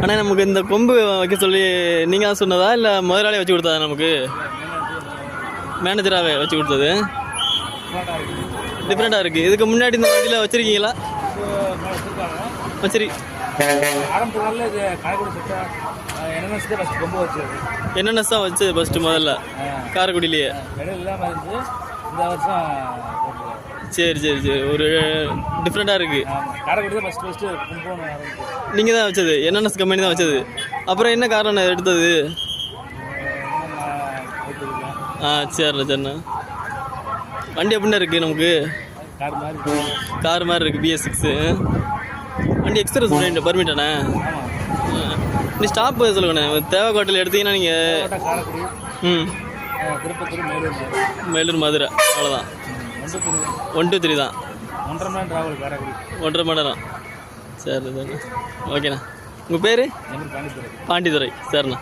ஆனால் நமக்கு இந்த கொம்பு வைக்க சொல்லி நீங்கள் தான் சொன்னதா இல்லை முதலாளியே வச்சு கொடுத்ததா? நமக்கு மேனேஜராகவே வச்சு கொடுத்தது. டிஃப்ரெண்ட்டாக இருக்குது. இதுக்கு முன்னாடி இந்த வண்டியில் வச்சுருக்கீங்களா? வச்சிரு என்னென்ன தான் வச்சு ஃபஸ்ட்டு முதல்ல காரைக்குடியிலேயே? சரி சரி சரி, ஒரு டிஃப்ரெண்ட்டாக இருக்குது. நீங்கள் தான் வச்சது? என்என்எஸ் கம்பெனி தான் வச்சது. அப்புறம் என்ன காரணம் எடுத்தது? சரிண்ணா சரிண்ணா. வண்டி எப்படின்னா இருக்குது? நமக்கு கார் மாதிரி இருக்குது. BS6 வண்டி எக்ஸ்பிரஸ் பர்மிட்டாண்ணே. நீ ஸ்டாப்பு சொல்லுங்கண்ணே. தேவைக்கோட்டையில் எடுத்தீங்கன்னா நீங்கள் மேலூர் மதுரை அவ்வளோதான். 1 to 3 தான். 1.5 மணி நேரம். சரி சரி, ஓகேண்ணா. உங்கள் பேர்? பாண்டித்துறை. சரிண்ணா.